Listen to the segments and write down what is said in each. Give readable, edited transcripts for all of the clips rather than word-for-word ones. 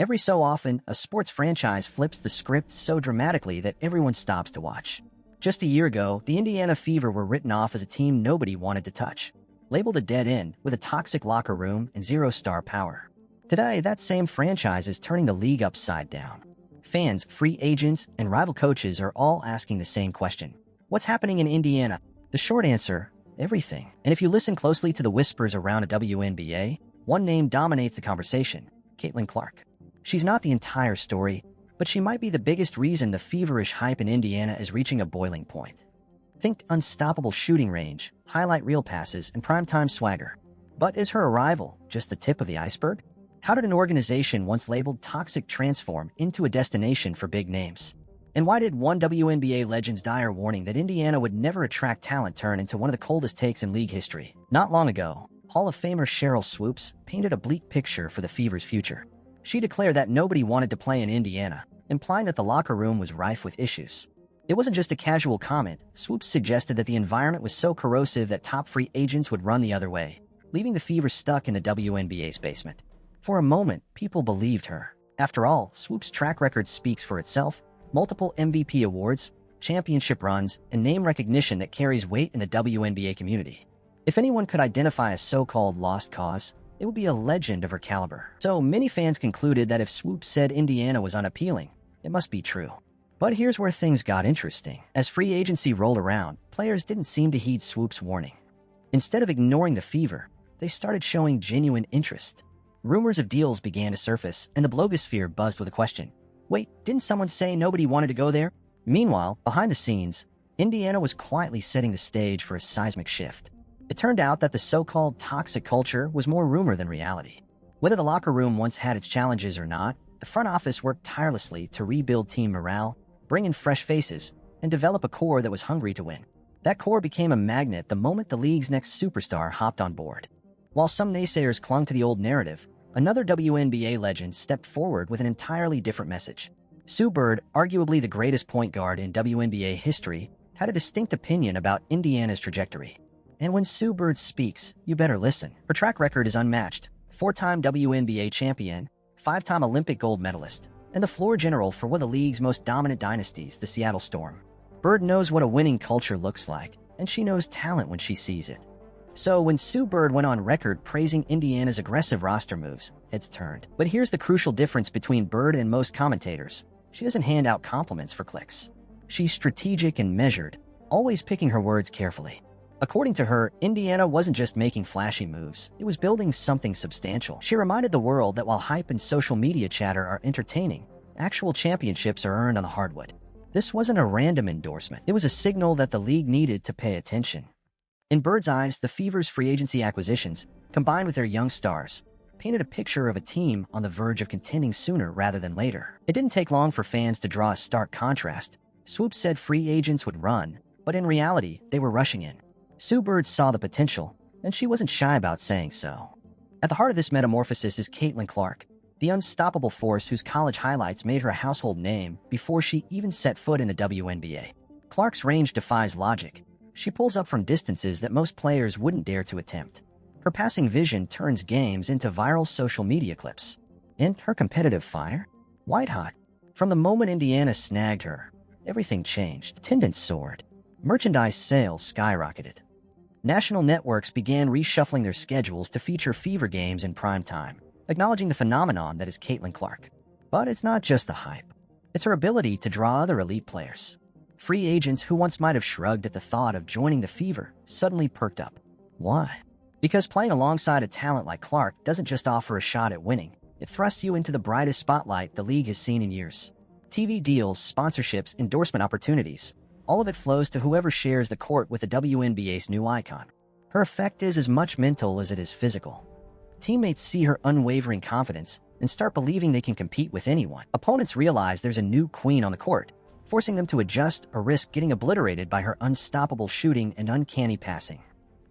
Every so often, a sports franchise flips the script so dramatically that everyone stops to watch. Just a year ago, the Indiana Fever were written off as a team nobody wanted to touch, labeled a dead end with a toxic locker room and zero-star power. Today, that same franchise is turning the league upside down. Fans, free agents, and rival coaches are all asking the same question. What's happening in Indiana? The short answer, everything. And if you listen closely to the whispers around a WNBA, one name dominates the conversation: Caitlin Clark. She's not the entire story, but she might be the biggest reason the feverish hype in Indiana is reaching a boiling point. Think unstoppable shooting range, highlight reel passes, and primetime swagger. But is her arrival just the tip of the iceberg? How did an organization once labeled toxic transform into a destination for big names? And why did one WNBA legend's dire warning that Indiana would never attract talent turn into one of the coldest takes in league history? Not long ago, Hall of Famer Sheryl Swoopes painted a bleak picture for the Fever's future. She declared that nobody wanted to play in Indiana, implying that the locker room was rife with issues. It wasn't just a casual comment. Swoopes suggested that the environment was so corrosive that top free agents would run the other way, leaving the Fever stuck in the WNBA's basement. For a moment, people believed her. After all, Swoopes' track record speaks for itself: multiple MVP awards, championship runs, and name recognition that carries weight in the WNBA community. If anyone could identify a so-called lost cause, it would be a legend of her caliber. So many fans concluded that if Swoopes said Indiana was unappealing, it must be true. But here's where things got interesting. As free agency rolled around, players didn't seem to heed Swoopes' warning. Instead of ignoring the Fever, they started showing genuine interest. Rumors of deals began to surface, and the blogosphere buzzed with a question. Wait, didn't someone say nobody wanted to go there? Meanwhile, behind the scenes, Indiana was quietly setting the stage for a seismic shift. It turned out that the so-called toxic culture was more rumor than reality. Whether the locker room once had its challenges or not, the front office worked tirelessly to rebuild team morale, bring in fresh faces, and develop a core that was hungry to win. That core became a magnet the moment the league's next superstar hopped on board. While some naysayers clung to the old narrative, another WNBA legend stepped forward with an entirely different message. Sue Bird, arguably the greatest point guard in WNBA history, had a distinct opinion about Indiana's trajectory. And when Sue Bird speaks, you better listen. Her track record is unmatched: four-time WNBA champion, five-time Olympic gold medalist, and the floor general for one of the league's most dominant dynasties, the Seattle Storm. Bird knows what a winning culture looks like, and she knows talent when she sees it. So when Sue Bird went on record praising Indiana's aggressive roster moves, heads turned. But here's the crucial difference between Bird and most commentators. She doesn't hand out compliments for clicks. She's strategic and measured, always picking her words carefully. According to her, Indiana wasn't just making flashy moves, it was building something substantial. She reminded the world that while hype and social media chatter are entertaining, actual championships are earned on the hardwood. This wasn't a random endorsement. It was a signal that the league needed to pay attention. In Bird's eyes, the Fever's free agency acquisitions, combined with their young stars, painted a picture of a team on the verge of contending sooner rather than later. It didn't take long for fans to draw a stark contrast. Swoopes said free agents would run, but in reality, they were rushing in. Sue Bird saw the potential, and she wasn't shy about saying so. At the heart of this metamorphosis is Caitlin Clark, the unstoppable force whose college highlights made her a household name before she even set foot in the WNBA. Clark's range defies logic. She pulls up from distances that most players wouldn't dare to attempt. Her passing vision turns games into viral social media clips. And her competitive fire? White hot. From the moment Indiana snagged her, everything changed. Attendance soared. Merchandise sales skyrocketed. National networks began reshuffling their schedules to feature Fever games in prime time, acknowledging the phenomenon that is Caitlin Clark. But it's not just the hype. It's her ability to draw other elite players. Free agents who once might have shrugged at the thought of joining the Fever suddenly perked up. Why? Because playing alongside a talent like Clark doesn't just offer a shot at winning. It thrusts you into the brightest spotlight the league has seen in years. TV deals, sponsorships, endorsement opportunities. All of it flows to whoever shares the court with the WNBA's new icon. Her effect is as much mental as it is physical. Teammates see her unwavering confidence and start believing they can compete with anyone. Opponents realize there's a new queen on the court, forcing them to adjust or risk getting obliterated by her unstoppable shooting and uncanny passing.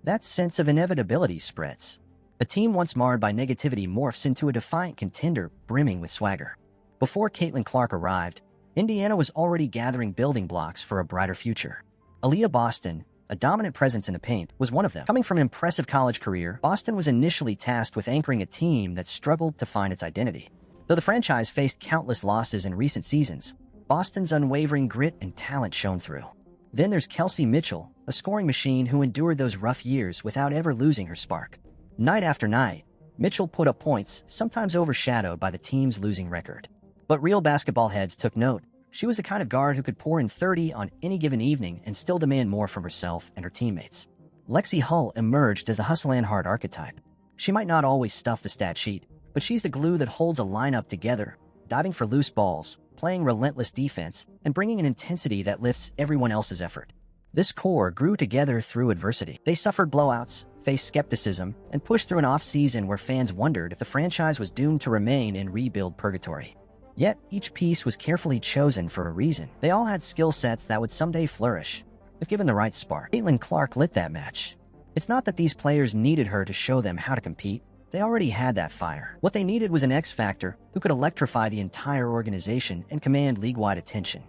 That sense of inevitability spreads. A team once marred by negativity morphs into a defiant contender brimming with swagger. Before Caitlin Clark arrived, Indiana was already gathering building blocks for a brighter future. Aaliyah Boston, a dominant presence in the paint, was one of them. Coming from an impressive college career, Boston was initially tasked with anchoring a team that struggled to find its identity. Though the franchise faced countless losses in recent seasons, Boston's unwavering grit and talent shone through. Then there's Kelsey Mitchell, a scoring machine who endured those rough years without ever losing her spark. Night after night, Mitchell put up points, sometimes overshadowed by the team's losing record. But real basketball heads took note. She was the kind of guard who could pour in 30 on any given evening and still demand more from herself and her teammates. Lexi Hull emerged as the hustle and heart archetype. She might not always stuff the stat sheet, but she's the glue that holds a lineup together, diving for loose balls, playing relentless defense, and bringing an intensity that lifts everyone else's effort. This core grew together through adversity. They suffered blowouts, faced skepticism, and pushed through an off-season where fans wondered if the franchise was doomed to remain in rebuild purgatory. Yet, each piece was carefully chosen for a reason. They all had skill sets that would someday flourish, if given the right spark. Caitlin Clark lit that match. It's not that these players needed her to show them how to compete. They already had that fire. What they needed was an X-factor who could electrify the entire organization and command league-wide attention.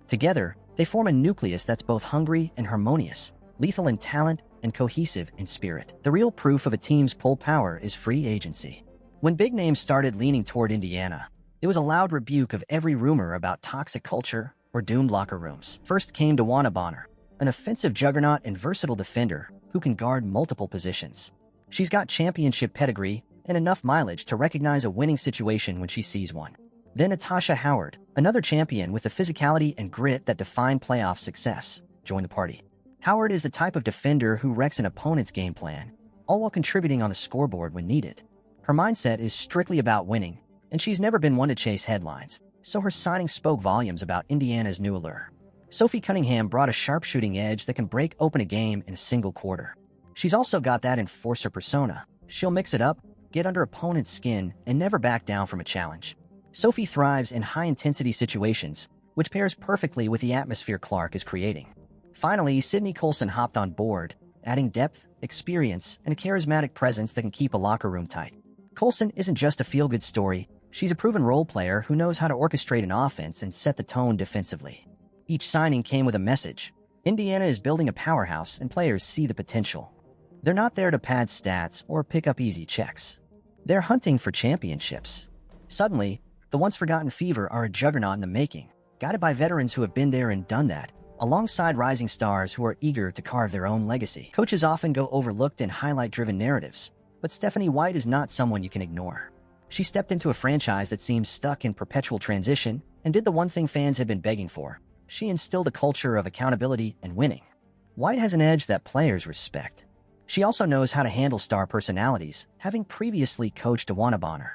Together, they form a nucleus that's both hungry and harmonious, lethal in talent and cohesive in spirit. The real proof of a team's pull power is free agency. When big names started leaning toward Indiana, it was a loud rebuke of every rumor about toxic culture or doomed locker rooms. First came DeWanna Bonner, an offensive juggernaut and versatile defender who can guard multiple positions. She's got championship pedigree and enough mileage to recognize a winning situation when she sees one. Then Natasha Howard, another champion with the physicality and grit that define playoff success, joined the party. Howard is the type of defender who wrecks an opponent's game plan, all while contributing on the scoreboard when needed. Her mindset is strictly about winning, and she's never been one to chase headlines, so her signing spoke volumes about Indiana's new allure. Sophie Cunningham brought a sharpshooting edge that can break open a game in a single quarter. She's also got that enforcer persona. She'll mix it up, get under opponent's skin, and never back down from a challenge. Sophie thrives in high-intensity situations, which pairs perfectly with the atmosphere Clark is creating. Finally, Sydney Colson hopped on board, adding depth, experience, and a charismatic presence that can keep a locker room tight. Colson isn't just a feel-good story. She's a proven role player who knows how to orchestrate an offense and set the tone defensively. Each signing came with a message. Indiana is building a powerhouse, and players see the potential. They're not there to pad stats or pick up easy checks. They're hunting for championships. Suddenly, the once-forgotten Fever are a juggernaut in the making, guided by veterans who have been there and done that, alongside rising stars who are eager to carve their own legacy. Coaches often go overlooked in highlight-driven narratives, but Stephanie White is not someone you can ignore. She stepped into a franchise that seems stuck in perpetual transition and did the one thing fans had been begging for. She instilled a culture of accountability and winning. White has an edge that players respect. She also knows how to handle star personalities, having previously coached DeWanna Bonner.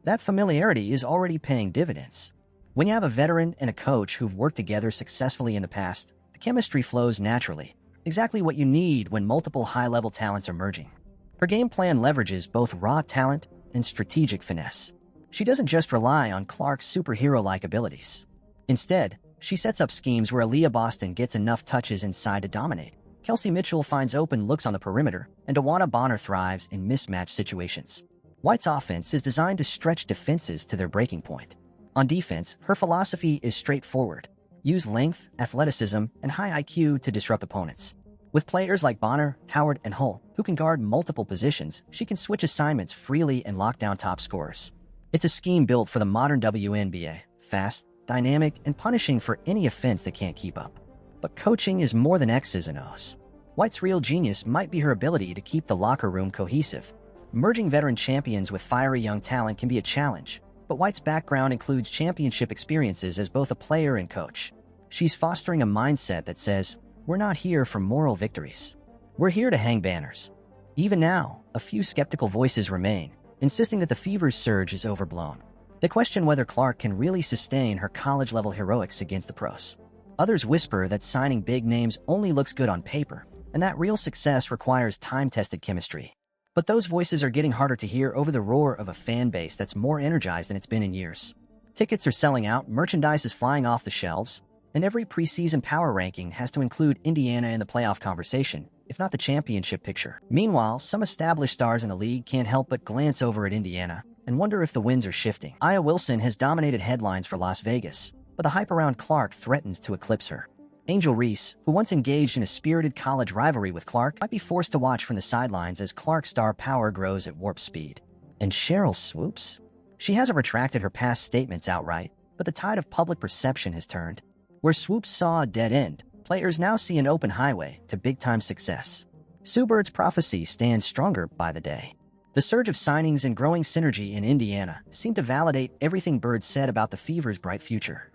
That familiarity is already paying dividends. When you have a veteran and a coach who've worked together successfully in the past, the chemistry flows naturally, exactly what you need when multiple high-level talents are merging. Her game plan leverages both raw talent and strategic finesse. She doesn't just rely on Clark's superhero-like abilities. Instead, she sets up schemes where Aaliyah Boston gets enough touches inside to dominate. Kelsey Mitchell finds open looks on the perimeter, and DeWanna Bonner thrives in mismatch situations. White's offense is designed to stretch defenses to their breaking point. On defense, her philosophy is straightforward. Use length, athleticism, and high IQ to disrupt opponents. With players like Bonner, Howard, and Hull, who can guard multiple positions, she can switch assignments freely and lock down top scorers. It's a scheme built for the modern WNBA, fast, dynamic, and punishing for any offense that can't keep up. But coaching is more than X's and O's. White's real genius might be her ability to keep the locker room cohesive. Merging veteran champions with fiery young talent can be a challenge, but White's background includes championship experiences as both a player and coach. She's fostering a mindset that says, "We're not here for moral victories. We're here to hang banners." Even now, a few skeptical voices remain, insisting that the Fever's surge is overblown. They question whether Clark can really sustain her college-level heroics against the pros. Others whisper that signing big names only looks good on paper, and that real success requires time-tested chemistry. But those voices are getting harder to hear over the roar of a fan base that's more energized than it's been in years. Tickets are selling out, merchandise is flying off the shelves, and every preseason power ranking has to include Indiana in the playoff conversation, if not the championship picture. Meanwhile, some established stars in the league can't help but glance over at Indiana and wonder if the winds are shifting. Aya Wilson has dominated headlines for Las Vegas, but the hype around Clark threatens to eclipse her. Angel Reese, who once engaged in a spirited college rivalry with Clark, might be forced to watch from the sidelines as Clark's star power grows at warp speed. And Sheryl Swoopes? She hasn't retracted her past statements outright, but the tide of public perception has turned. Where Swoopes saw a dead end, players now see an open highway to big-time success. Swoope's prophecy stands stronger by the day. The surge of signings and growing synergy in Indiana seem to validate everything Bird said about the Fever's bright future.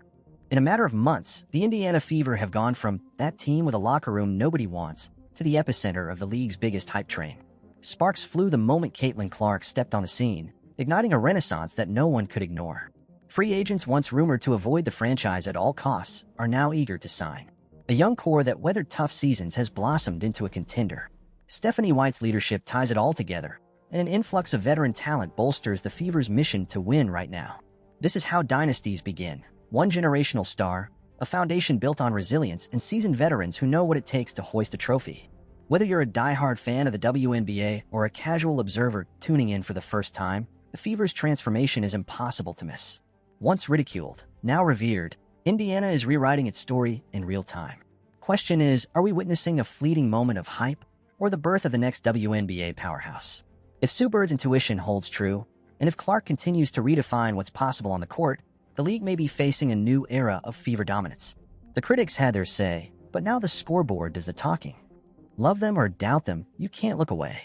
In a matter of months, the Indiana Fever have gone from that team with a locker room nobody wants to the epicenter of the league's biggest hype train. Sparks flew the moment Caitlin Clark stepped on the scene, igniting a renaissance that no one could ignore. Free agents once rumored to avoid the franchise at all costs are now eager to sign. A young core that weathered tough seasons has blossomed into a contender. Stephanie White's leadership ties it all together, and an influx of veteran talent bolsters the Fever's mission to win right now. This is how dynasties begin. One generational star, a foundation built on resilience and seasoned veterans who know what it takes to hoist a trophy. Whether you're a diehard fan of the WNBA or a casual observer tuning in for the first time, the Fever's transformation is impossible to miss. Once ridiculed, now revered, Indiana is rewriting its story in real time. Question is, are we witnessing a fleeting moment of hype or the birth of the next WNBA powerhouse? If Sue Bird's intuition holds true, and if Clark continues to redefine what's possible on the court, the league may be facing a new era of Fever dominance. The critics had their say, but now the scoreboard does the talking. Love them or doubt them, you can't look away.